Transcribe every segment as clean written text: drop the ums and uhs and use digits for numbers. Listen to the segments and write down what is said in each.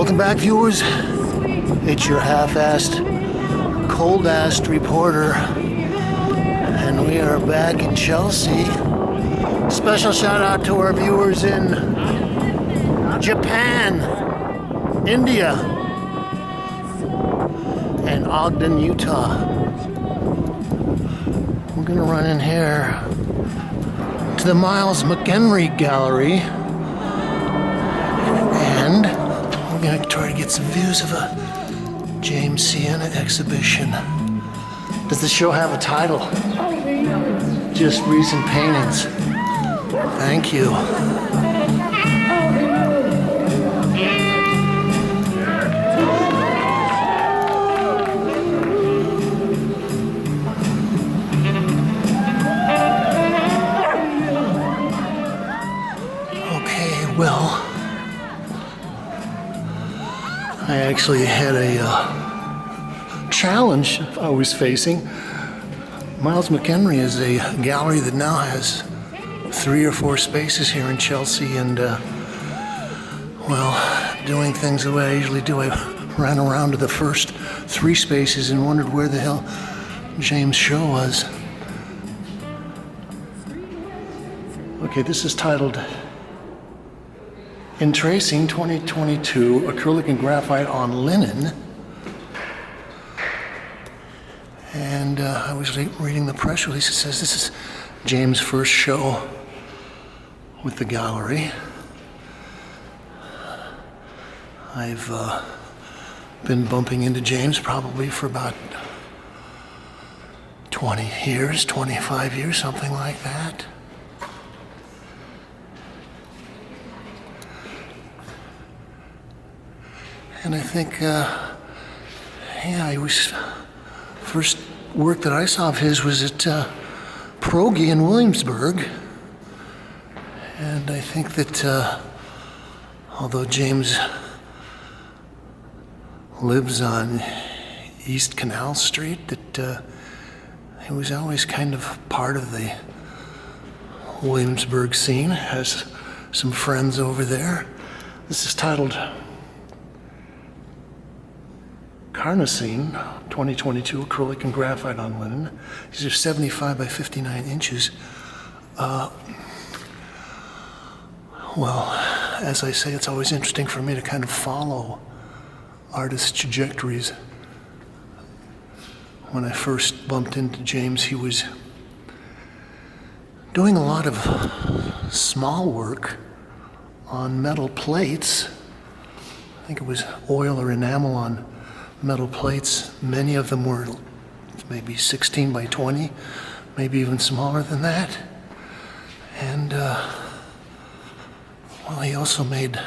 Welcome back, viewers. It's your half-assed, cold-assed reporter, and we are back in Chelsea. Special shout-out to our viewers in Japan, India, and Ogden, Utah. We're gonna run in here to the Miles McEnery Gallery, and we're gonna try to get some views of a James Sienna exhibition. Does the show have a title? Just recent paintings. Thank you. Well, I actually had a challenge I was facing. Miles McEnery is a gallery that now has 3 or 4 spaces here in Chelsea, and well, doing things the way I usually do, I ran around to the first 3 spaces and wondered where the hell James' show was. Okay, this is titled In Tracing 2022, Acrylic and Graphite on Linen. And I was reading the press release. It says this is James' first show with the gallery. I've been bumping into James probably for about 20 years, 25 years, something like that. And I think, he was, first work that I saw of his was at Progi in Williamsburg. And I think that, although James lives on East Canal Street, that he was always kind of part of the Williamsburg scene, has some friends over there. This is titled Carnosine 2022 Acrylic and Graphite on Linen. These are 75 by 59 inches. Well, as I say, it's always interesting for me to kind of follow artists' trajectories. When I first bumped into James, he was doing a lot of small work on metal plates. I think it was oil or enamel on metal plates. Many of them were maybe 16 by 20, maybe even smaller than that. And, well, he also made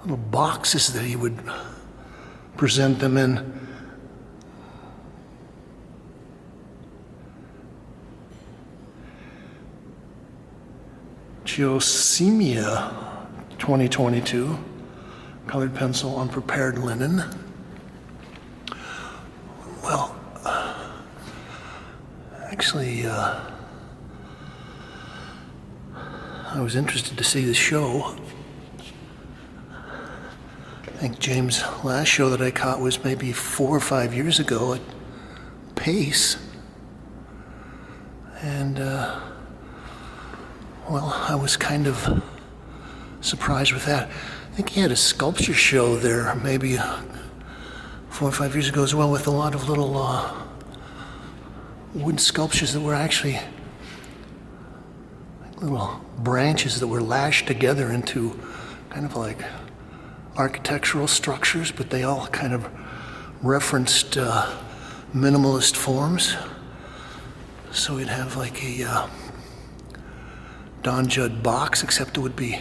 little boxes that he would present them in. Geosemia 2022, colored pencil on prepared linen. Well, actually, I was interested to see the show. I think James' last show that I caught was maybe 4 or 5 years ago at Pace. And, well, I was kind of surprised with that. I think he had a sculpture show there maybe 4 or 5 years ago as well, with a lot of little wood sculptures that were actually like little branches that were lashed together into kind of like architectural structures, but they all kind of referenced minimalist forms. So we'd have like a Don Judd box, except it would be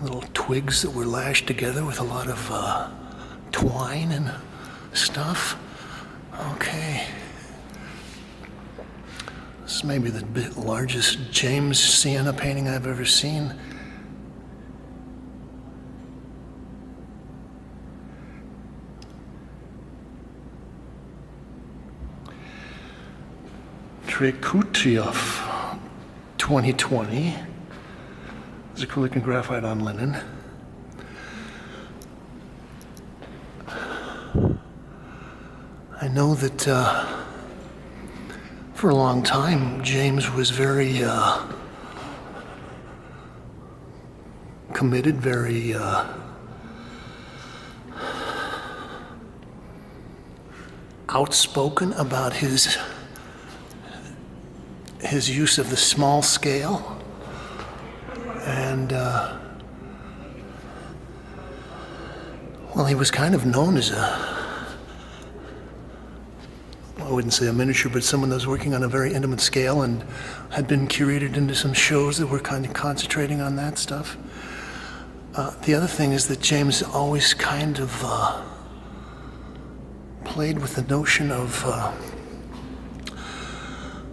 little twigs that were lashed together with a lot of twine and stuff. Okay. This is maybe the largest James Sienna painting I've ever seen. Trekutriev 2020. This There's acrylic and graphite on linen. I know that for a long time, James was very committed, very outspoken about his use of the small scale. And well, he was kind of known as I wouldn't say a miniature, but someone that was working on a very intimate scale and had been curated into some shows that were kind of concentrating on that stuff. The other thing is that James always kind of played with the notion of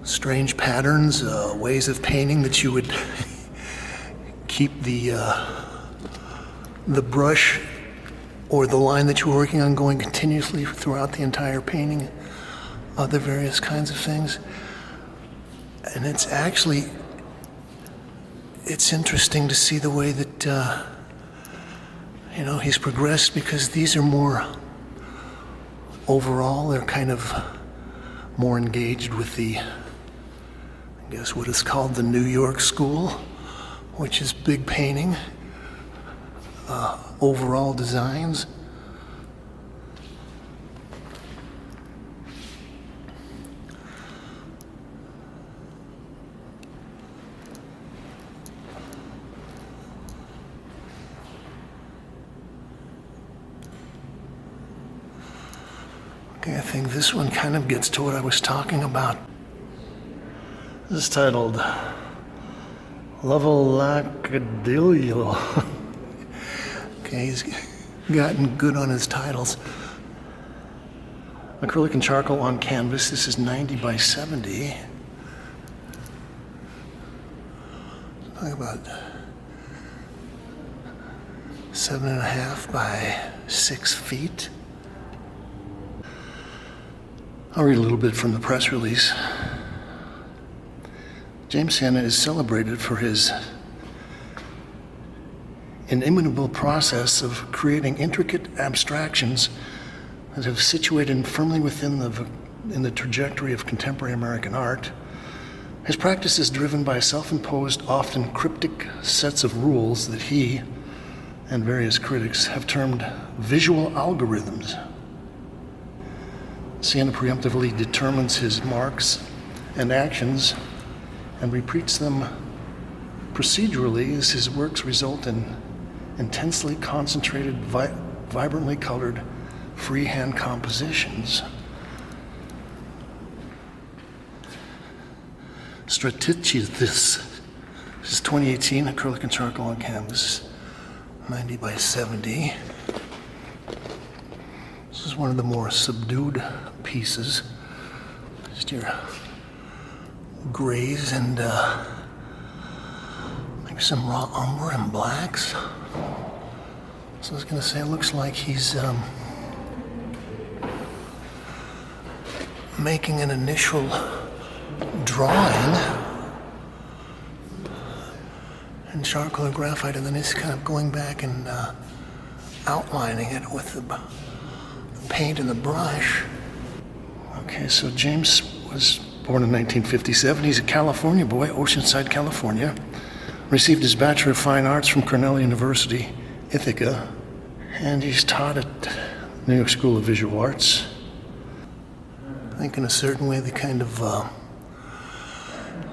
strange patterns, ways of painting that you would keep the brush or the line that you were working on going continuously throughout the entire painting. Other various kinds of things. And it's interesting to see the way that, he's progressed, because these are more, overall, they're kind of more engaged with the, I guess what is called the New York school, which is big painting, overall designs. I think this one kind of gets to what I was talking about. This is titled Levelacadillo. Okay, he's gotten good on his titles. Acrylic and charcoal on canvas. This is 90 by 70. Talk about 7.5 by 6 feet. I'll read a little bit from the press release. James Sienna is celebrated for his inimitable process of creating intricate abstractions that have situated firmly within the trajectory of contemporary American art. His practice is driven by self-imposed, often cryptic sets of rules that he and various critics have termed visual algorithms. Sienna preemptively determines his marks and actions and repeats them procedurally as his works result in intensely concentrated, vibrantly colored, freehand compositions. Strategis, this is 2018 acrylic and charcoal on canvas, 90 by 70. This is one of the more subdued pieces. Just your grays and maybe some raw umber and blacks. So I was going to say, it looks like he's making an initial drawing in charcoal and graphite, and then he's kind of going back and outlining it with the paint and the brush. Okay, so James was born in 1957. He's a California boy, Oceanside, California. Received his Bachelor of Fine Arts from Cornell University, Ithaca, and he's taught at the New York School of Visual Arts. I think in a certain way the kind of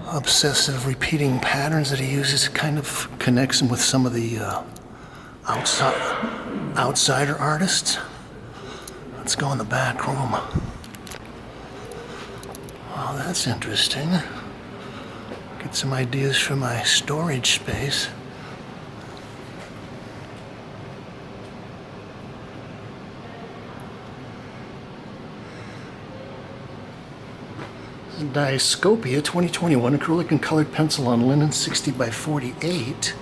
obsessive repeating patterns that he uses kind of connects him with some of the outsider artists. Let's go in the back room. Oh, that's interesting. Get some ideas for my storage space. This is Diascopia 2021 acrylic and colored pencil on linen 60 by 48.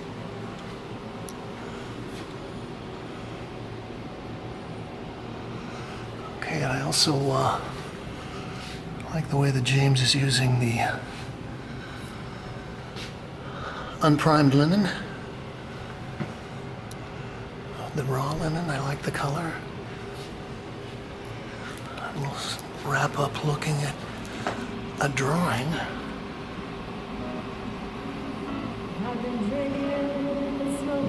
I also like the way that James is using the unprimed linen the raw linen. I like the color. And we'll wrap up looking at a drawing.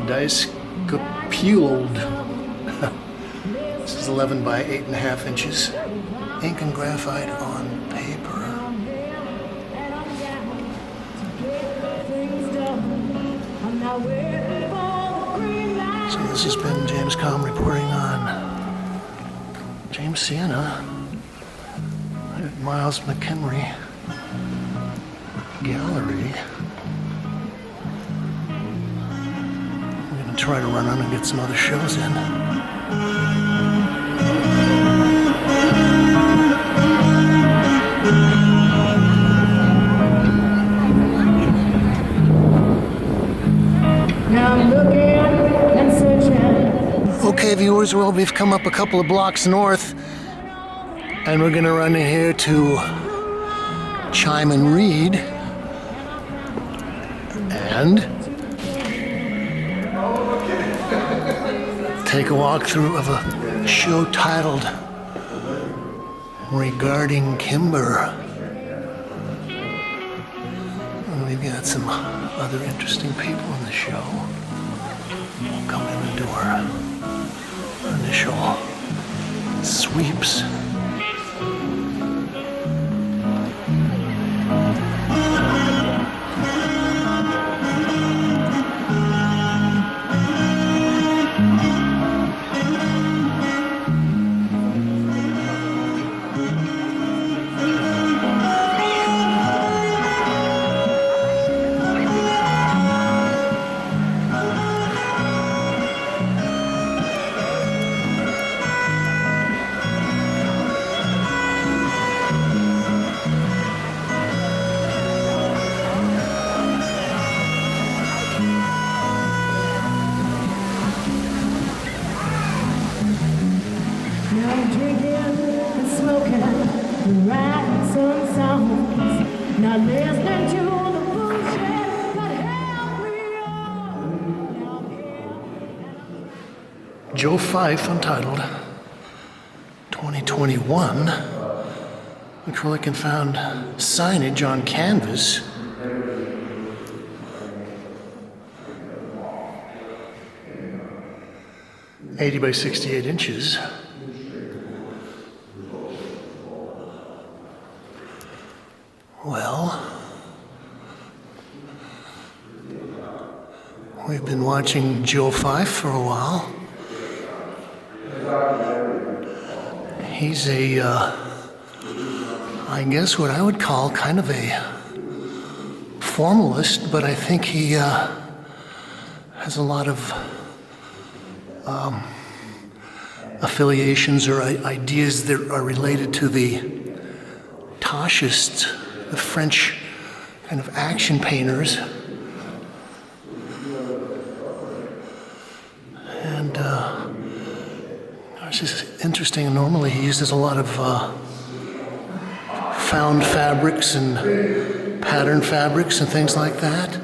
Discopuled. This is 11 by 8.5 inches. Ink and graphite on paper. So this has been James Kalm reporting on James Siena at Miles McEnery Gallery. I'm going to try to run on and get some other shows in. Okay, viewers, well, we've come up a couple of blocks north, and we're gonna run in here to Cheim and Reed, and take a walk through of a show titled Regarding Kimber. And we've got some other interesting people in the show. We'll come in and do our initial sweeps. Joe Fife, Untitled, 2021. Acrylic and found signage on canvas. $80 by 68 inches. Well, we've been watching Joe Fife for a while. He's I guess what I would call kind of a formalist, but I think he has a lot of affiliations or ideas that are related to the Tachists, the French kind of action painters. And it's just interesting. Normally he uses a lot of found fabrics and pattern fabrics and things like that.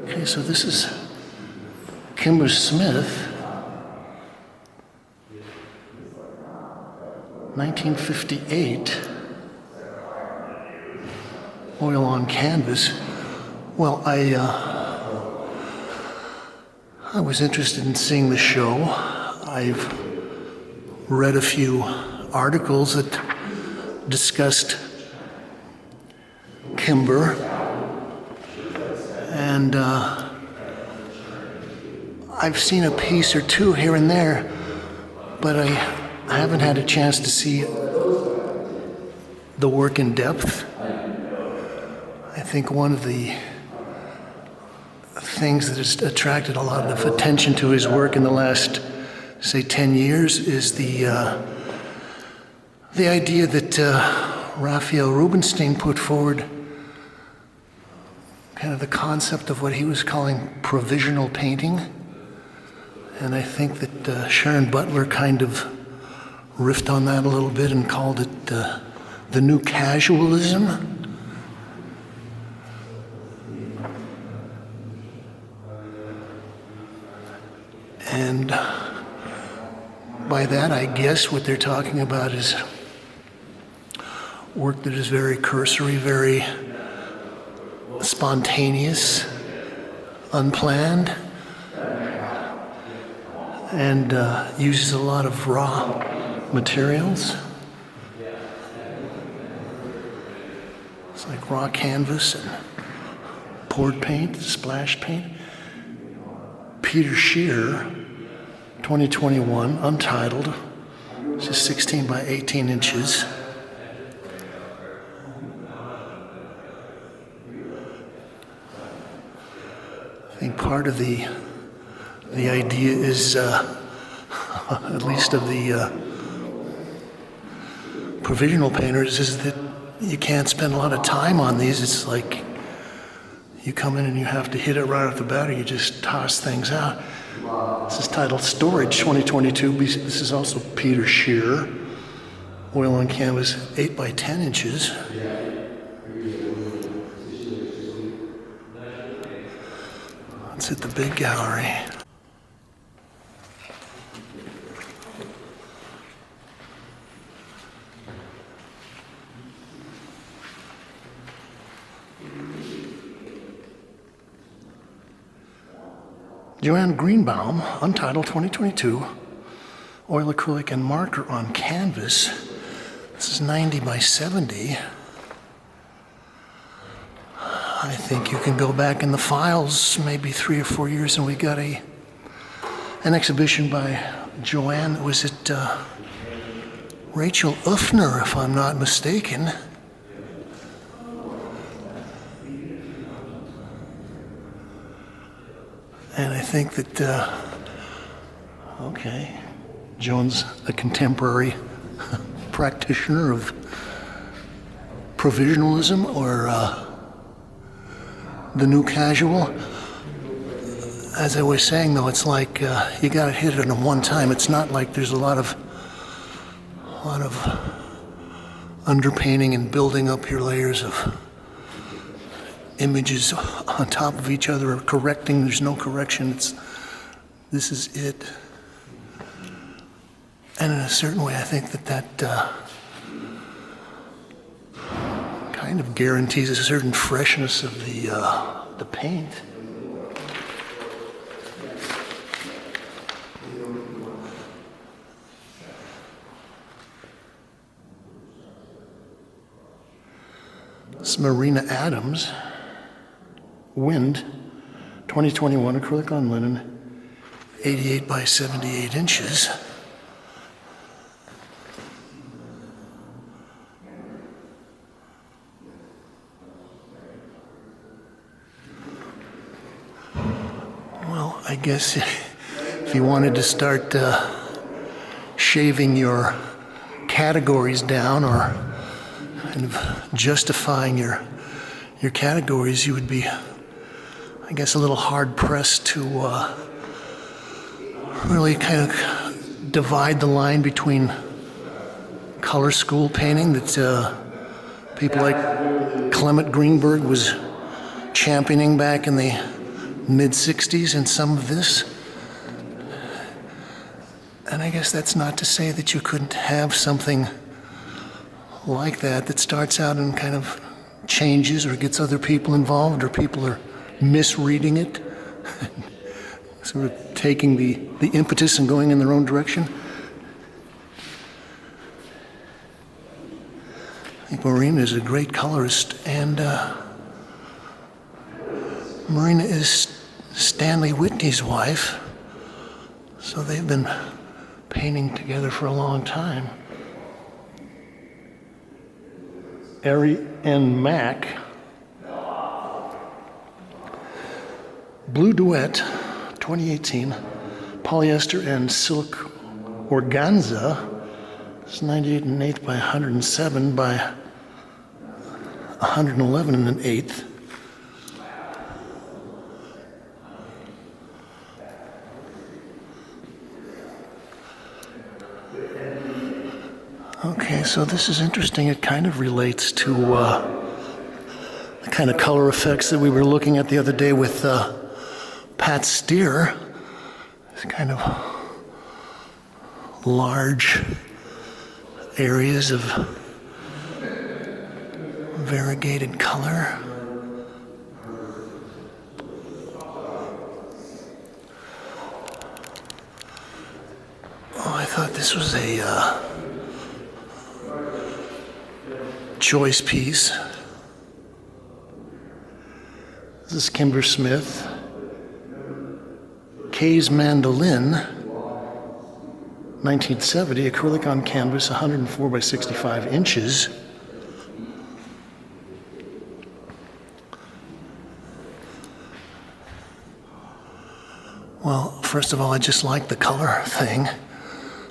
Okay, so this is Kimber Smith, 1958, oil on canvas. Well, I was interested in seeing the show. I've read a few articles that discussed Kimber, and I've seen a piece or two here and there, but I haven't had a chance to see the work in depth. I think one of the things that has attracted a lot of attention to his work in the last, say, 10 years is the idea that Raphael Rubinstein put forward, kind of the concept of what he was calling provisional painting. And I think that Sharon Butler kind of riffed on that a little bit and called it the new casualism. And by that, I guess what they're talking about is work that is very cursory, very spontaneous, unplanned, and uses a lot of raw materials. It's like raw canvas and poured paint, splash paint. Peter Shear, 2021, untitled. It's just 16 by 18 inches. I think part of the idea is, at least of the provisional painters, is that you can't spend a lot of time on these. It's like you come in and you have to hit it right off the bat, or you just toss things out. This is titled Storage 2022. This is also Peter Shear, oil on canvas, 8 by 10 inches. Let's hit the big gallery. Joanne Greenbaum, untitled 2022, oil acrylic and marker on canvas. This is 90 by 70. I think you can go back in the files maybe 3 or 4 years, and we got an exhibition by Joanne. Was it Rachel Uffner, if I'm not mistaken? And I think that, okay, Joan's a contemporary practitioner of provisionalism, or the new casual. As I was saying, though, it's like you got to hit it in one time. It's not like there's a lot of underpainting and building up your layers of images on top of each other, or correcting. There's no correction. This is it. And in a certain way, I think that kind of guarantees a certain freshness of the paint. It's Marina Adams, Wind, 2021, acrylic on linen, 88 by 78 inches. Well, I guess if you wanted to start shaving your categories down, or kind of justifying your categories, you would be, I guess, a little hard-pressed to really kind of divide the line between color school painting that people like Clement Greenberg was championing back in the mid-'60s, and some of this. And I guess that's not to say that you couldn't have something like that starts out and kind of changes, or gets other people involved, or people are misreading it, sort of taking the impetus and going in their own direction. I think Marina is a great colorist, and Marina is Stanley Whitney's wife, so they've been painting together for a long time. Ari N. Mack, Blue Duet, 2018, polyester and silk organza. It's 98 1/8 by 107 by 111 1/8. Okay, so this is interesting. It kind of relates to the kind of color effects that we were looking at the other day with Pat Steer. kind of large areas of variegated color. Oh, I thought this was a choice piece. This is Kimber Smith. Kay's Mandolin, 1970, acrylic on canvas, 104 by 65 inches. Well, first of all, I just like the color thing.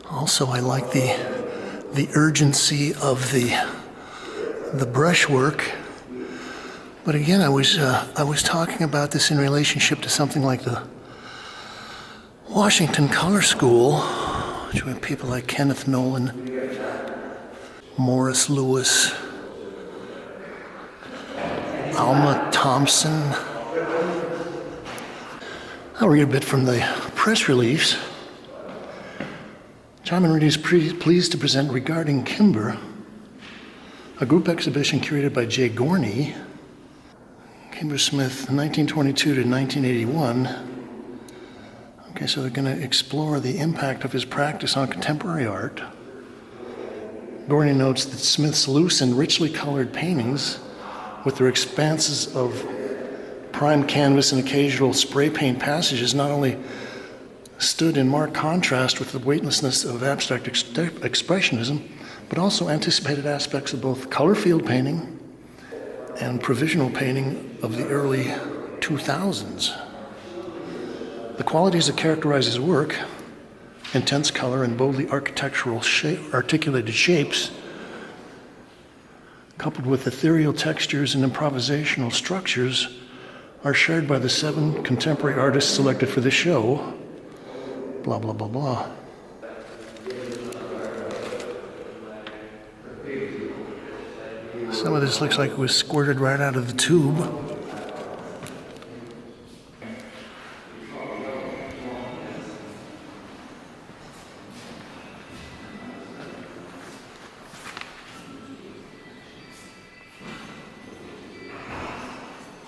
Also, I like the urgency of the brushwork. But again, I was talking about this in relationship to something like the Washington Color School, which we have people like Kenneth Nolan, Morris Lewis, Alma Thompson. I'll read a bit from the press release. Cheim and Reading is pleased to present Regarding Kimber, a group exhibition curated by Jay Gorney, Kimber Smith, 1922 to 1981. Okay, so they're going to explore the impact of his practice on contemporary art. Gorney notes that Smith's loose and richly colored paintings, with their expanses of prime canvas and occasional spray paint passages, not only stood in marked contrast with the weightlessness of abstract expressionism, but also anticipated aspects of both color field painting and provisional painting of the early 2000s. The qualities that characterize his work, intense color and boldly articulated shapes, coupled with ethereal textures and improvisational structures, are shared by the 7 contemporary artists selected for this show. Blah, blah, blah, blah. Some of this looks like it was squirted right out of the tube.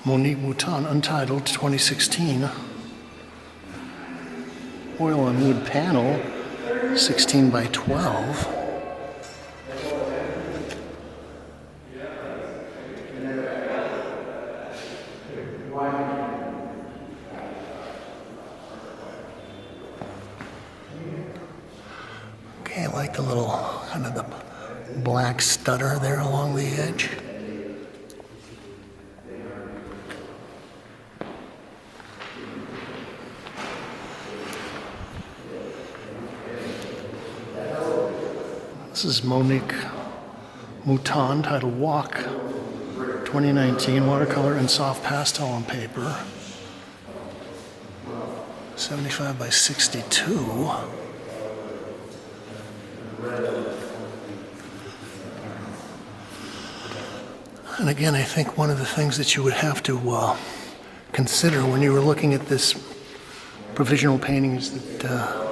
Monique Mouton, Untitled, 2016. Oil on wood panel, 16 by 12. Okay, I like the little kind of the black stutter there along the edge. This is Monique Mouton, titled Walk, 2019, watercolor and soft pastel on paper, 75 by 62. And again, I think one of the things that you would have to consider when you were looking at this provisional painting is that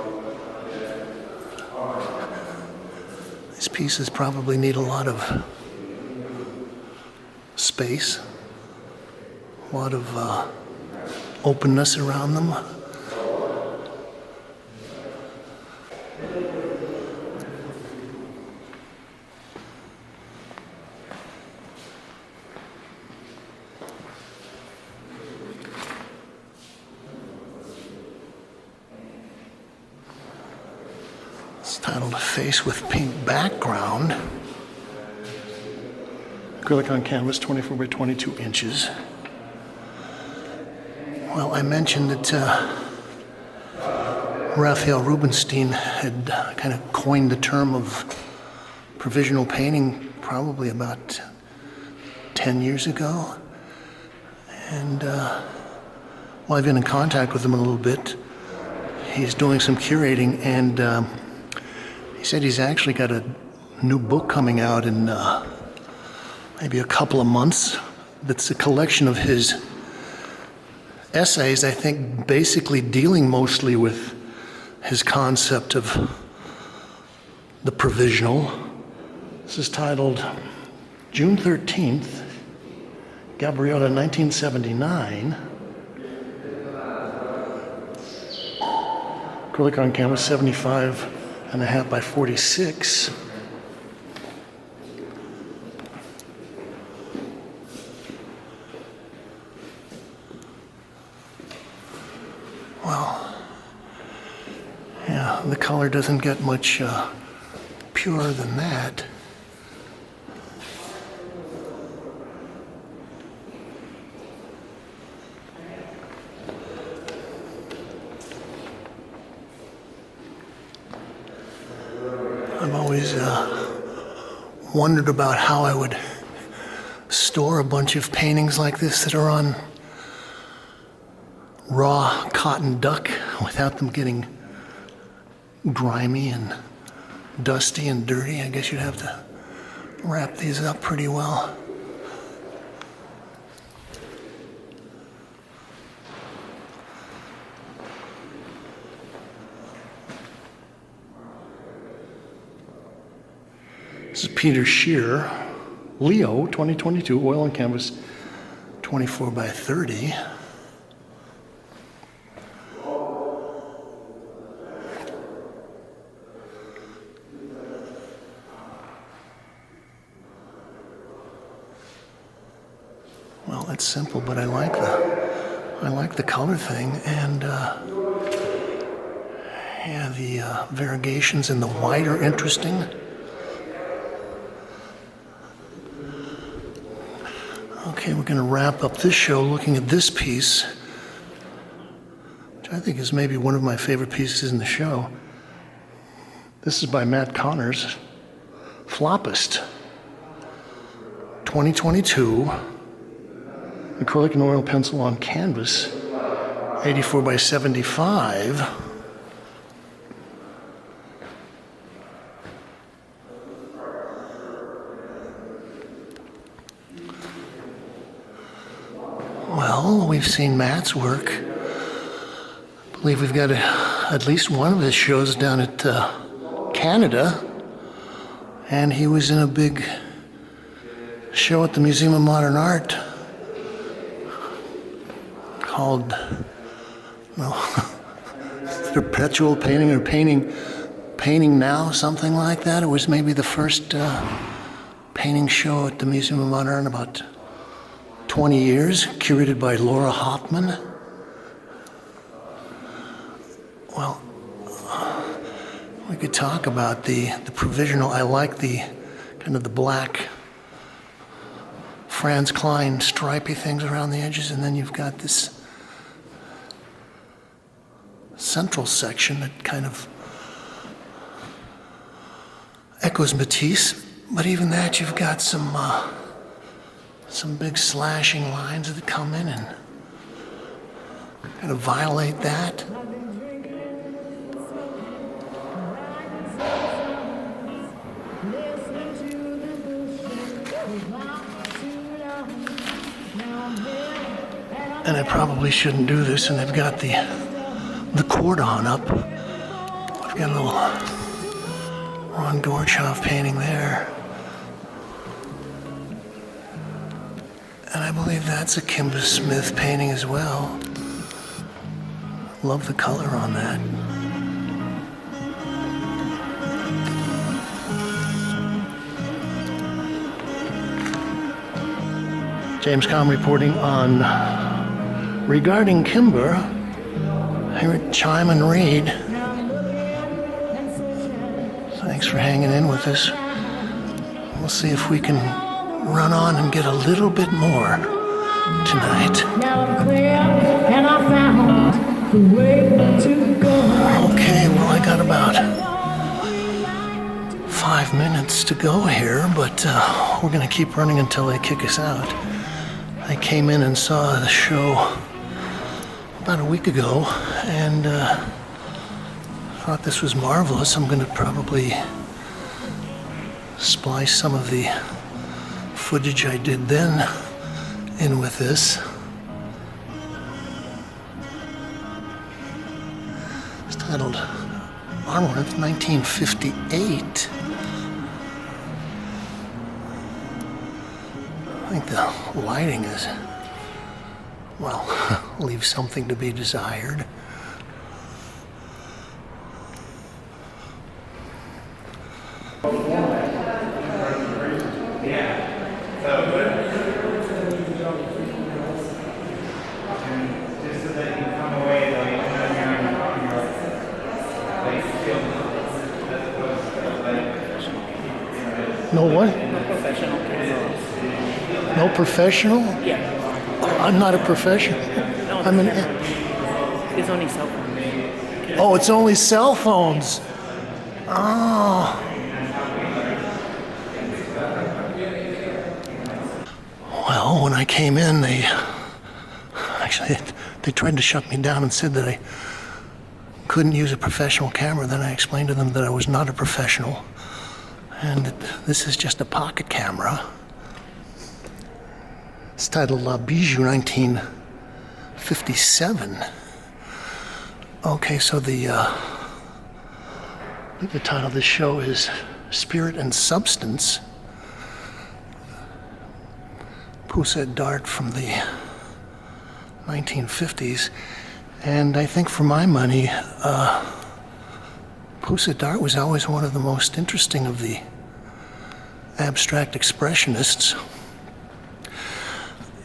these pieces probably need a lot of space, a lot of openness around them. It's titled Face with Pink Background. Acrylic on canvas, 24 by 22 inches. Well, I mentioned that Raphael Rubinstein had kind of coined the term of provisional painting probably about 10 years ago. And well, I've been in contact with him a little bit. He's doing some curating, and he said he's actually got a new book coming out in maybe a couple of months. That's a collection of his essays, I think, basically dealing mostly with his concept of the provisional. This is titled June 13th, Gabriella, 1979. Acrylic on canvas, 75.5 by 46. Well, yeah, the color doesn't get much purer than that. I've always wondered about how I would store a bunch of paintings like this that are on raw cotton duck without them getting grimy and dusty and dirty. I guess you'd have to wrap these up pretty well. This is Peter Shear, Leo, 2022, oil on canvas, 24 by 30. Well, it's simple, but I like the color thing, and yeah, the variegations in the white are interesting. Okay, we're going to wrap up this show looking at this piece, which I think is maybe one of my favorite pieces in the show. This is by Matt Connors, Floppist, 2022, acrylic and oil pencil on canvas, 84 by 75. Well, we've seen Matt's work. I believe we've got at least one of his shows down at Canada. And he was in a big show at the Museum of Modern Art called, Perpetual Painting or Painting Now, something like that. It was maybe the first painting show at the Museum of Modern Art in about 20 years, curated by Laura Hoffman. Well, we could talk about the provisional. I like the kind of the black Franz Klein stripy things around the edges, and then you've got this central section that kind of echoes Matisse, but even that you've got some big slashing lines that come in and kind of violate that. And I probably shouldn't do this, and I've got the cordon up. I've got a little Ron Gorchoff painting there. And I believe that's a Kimber Smith painting as well. Love the color on that. James Kalm reporting on regarding Kimber here at Cheim and Reed. Thanks for hanging in with us. We'll see if we can run on and get a little bit more tonight. Now I'm clear and I found the way to go. Okay, well, I got about 5 minutes to go here, but we're going to keep running until they kick us out. I came in and saw the show about a week ago and thought this was marvelous. I'm going to probably splice some of the footage I did then in with this. It's titled modern one. It's 1958. I think the lighting is, well, leaves something to be desired. No what? No professional cameras. No professional? Yeah. I'm not a professional. No, I'm an. it's only cell phone. Oh, it's only cell phones. Oh. Well, when I came in, they tried to shut me down and said that I couldn't use a professional camera. Then I explained to them that I was not a professional and that this is just a pocket camera. It's titled La Bijou 1957. Okay, so the title of this show is Spirit and Substance. Pousette-Dart from the 1950s. And I think for my money, Pousette-Dart was always one of the most interesting of the abstract expressionists.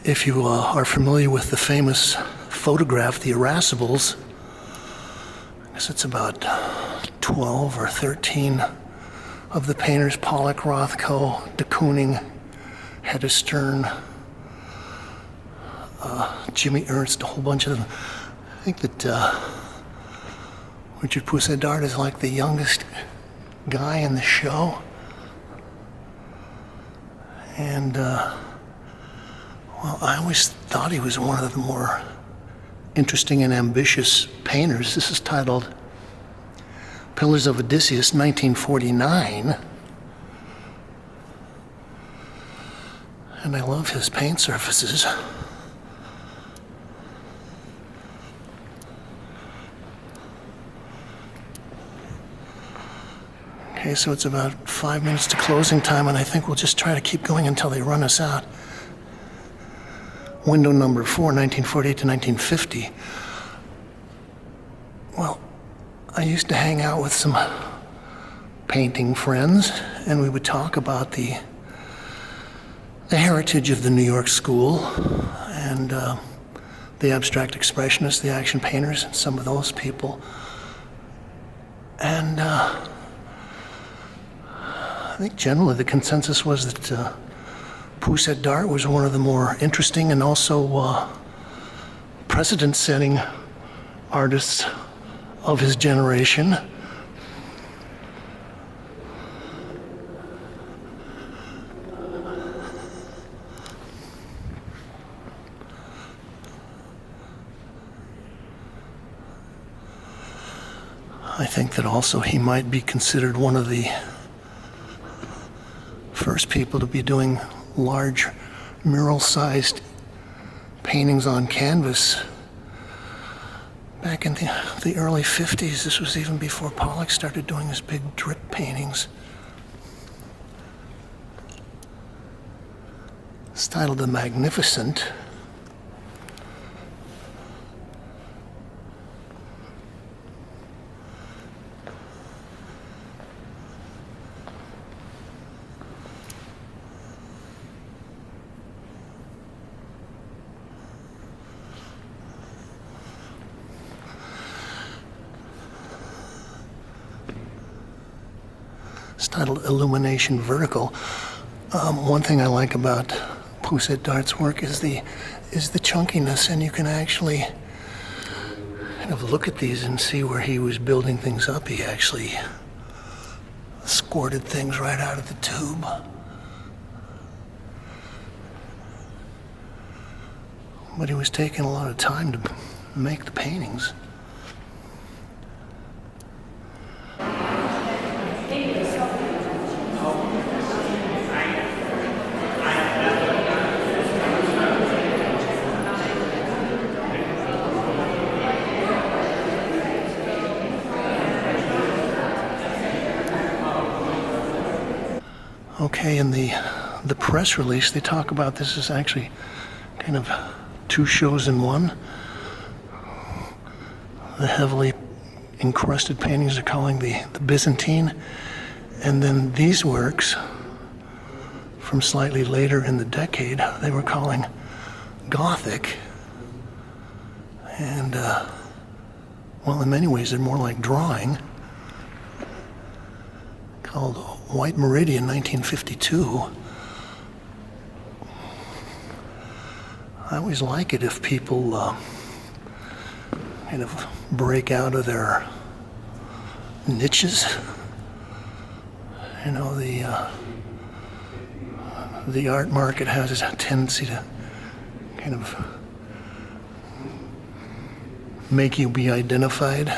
If you are familiar with the famous photograph, The Irascibles, I guess it's about 12 or 13 of the painters, Pollock, Rothko, de Kooning, Hedda Stern, Jimmy Ernst, a whole bunch of them. I think that Richard Pousette-Dart is like the youngest guy in the show. And, well, I always thought he was one of the more interesting and ambitious painters. This is titled Pillars of Odysseus, 1949. And I love his paint surfaces. Okay, so it's about 5 minutes to closing time, and I think we'll just try to keep going until they run us out. Window number 4, 1948 to 1950. Well, I used to hang out with some painting friends, and we would talk about the heritage of the New York school and the abstract expressionists, the action painters, and some of those people. And I think generally the consensus was that Pousette-Dart was one of the more interesting and also precedent-setting artists of his generation. I think that also he might be considered one of the first people to be doing large mural-sized paintings on canvas. Back in the early 50s, this was even before Pollock started doing his big drip paintings. It's titled The Magnificent. It's titled Illumination Vertical. One thing I like about Pousette-Dart's work is the chunkiness, and you can actually kind of look at these and see where he was building things up. He actually squirted things right out of the tube. But he was taking a lot of time to make the paintings. Okay, in the press release, they talk about this as actually kind of two shows in one. The heavily encrusted paintings are calling the Byzantine, and then these works from slightly later in the decade, they were calling Gothic. And, well, in many ways, they're more like drawing, called White Meridian 1952. I always like it if people kind of break out of their niches. You know, the art market has a tendency to kind of make you be identified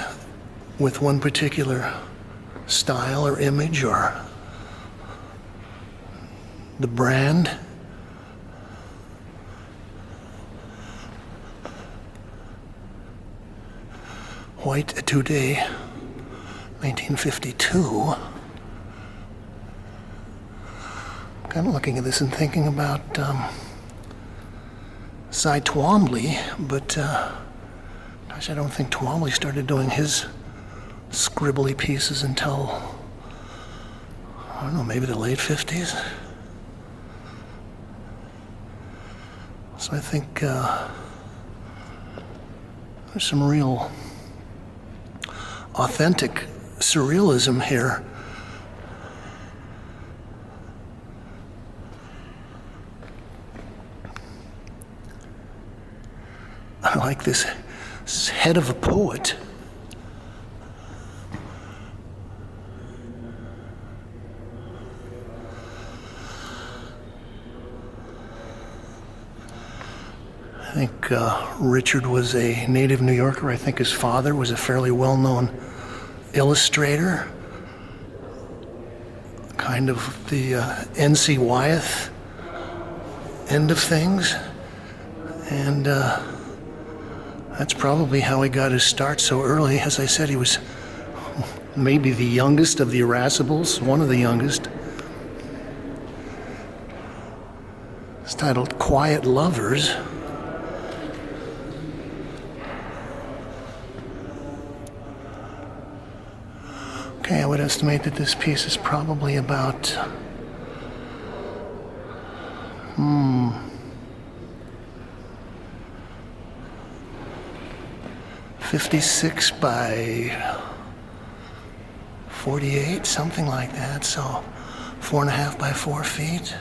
with one particular style or image or the brand. White Today, 1952. I'm kind of looking at this and thinking about Cy Twombly, but gosh, I don't think Twombly started doing his scribbly pieces until, I don't know, maybe the late 50s. So I think there's some real authentic surrealism here. I like this head of a poet. I think Richard was a native New Yorker. I think his father was a fairly well-known illustrator, kind of the N.C. Wyeth end of things. And that's probably how he got his start so early. As I said, he was maybe the youngest of the Irascibles, one of the youngest. It's titled Quiet Lovers. Okay, I would estimate that this piece is probably about 56 by 48, something like that, so 4.5 by 4 feet.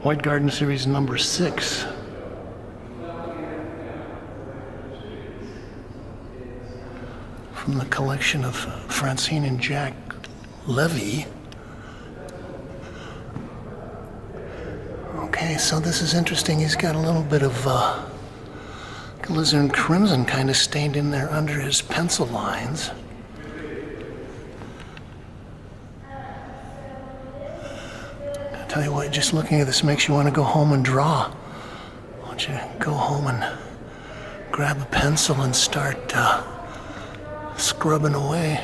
White Garden Series number 6. From the collection of Francine and Jack Levy. Okay, so this is interesting. He's got a little bit of alizarin crimson kind of stained in there under his pencil lines. I tell you what, just looking at this makes you want to go home and draw. Why don't you go home and grab a pencil and start scrubbing away.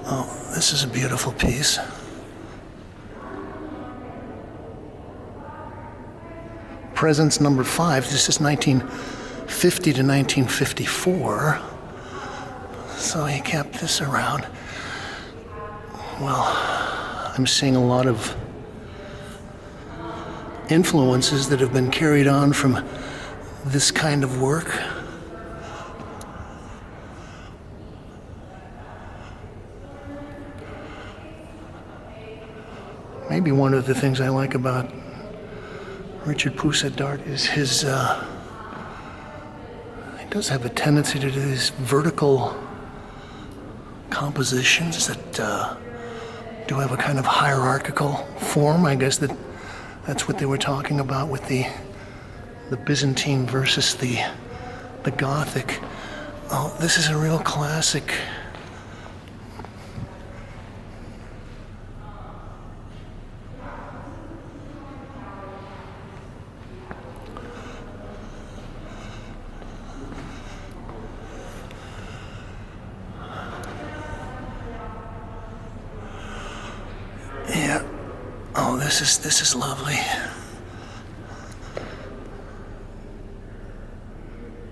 Oh, this is a beautiful piece. Presence number 5. This is 1950 to 1954. So he kept this around. Well, I'm seeing a lot of influences that have been carried on from this kind of work. Maybe one of the things I like about Richard Pousette-Dart is his, he does have a tendency to do these vertical compositions that do have a kind of hierarchical form, I guess, that That's what they were talking about with the Byzantine versus the Gothic. Oh, this is a real classic. Yeah. Oh, this is lovely.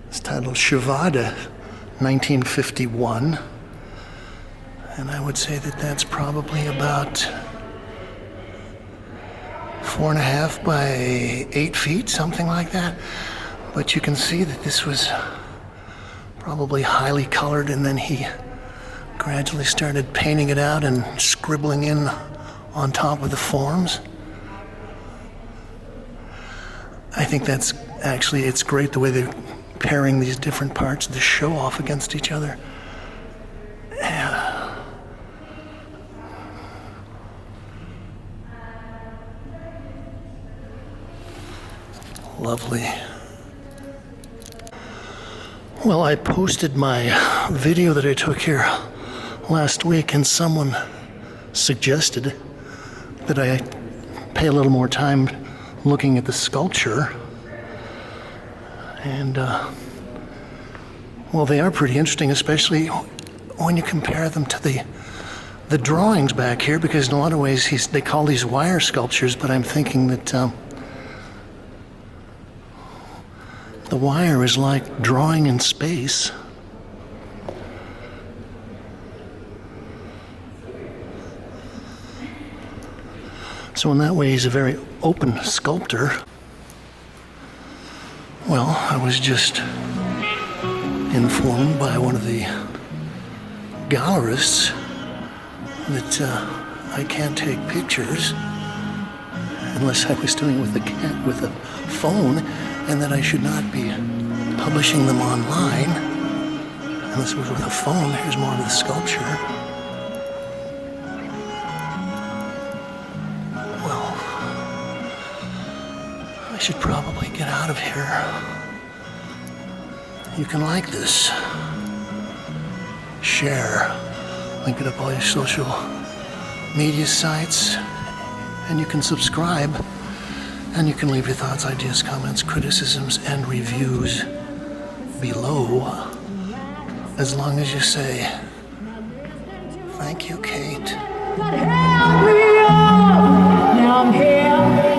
It's titled Shivada, 1951. And I would say that that's probably about 4.5 by 8 feet, something like that. But you can see that this was probably highly colored, and then he gradually started painting it out and scribbling in on top of the forms. I think that's actually, it's great the way they're pairing these different parts to show off against each other. Yeah. Lovely. Well, I posted my video that I took here last week, and someone suggested that I pay a little more time looking at the sculpture. And, well, they are pretty interesting, especially when you compare them to the drawings back here, because in a lot of ways they call these wire sculptures, but I'm thinking that the wire is like drawing in space. So in that way, he's a very open sculptor. Well, I was just informed by one of the gallerists that I can't take pictures unless I was doing it with a phone, and that I should not be publishing them online unless it was with a phone. Here's more of the sculpture. Well, I should probably get out of here. You can like this, share, link it up all your social media sites, and you can subscribe, and you can leave your thoughts, ideas, comments, criticisms, and reviews below, as long as you say, thank you, Kate. But help me up. Now I'm here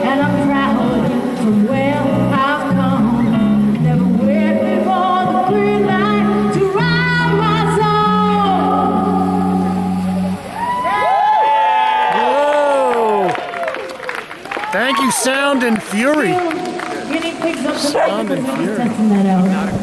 and I'm proud from where I've come. Never wait before the green light to ride my song. Whoa! Thank you, Sound and Fury. Guinea pigs up the Sound and Fury. testing that out.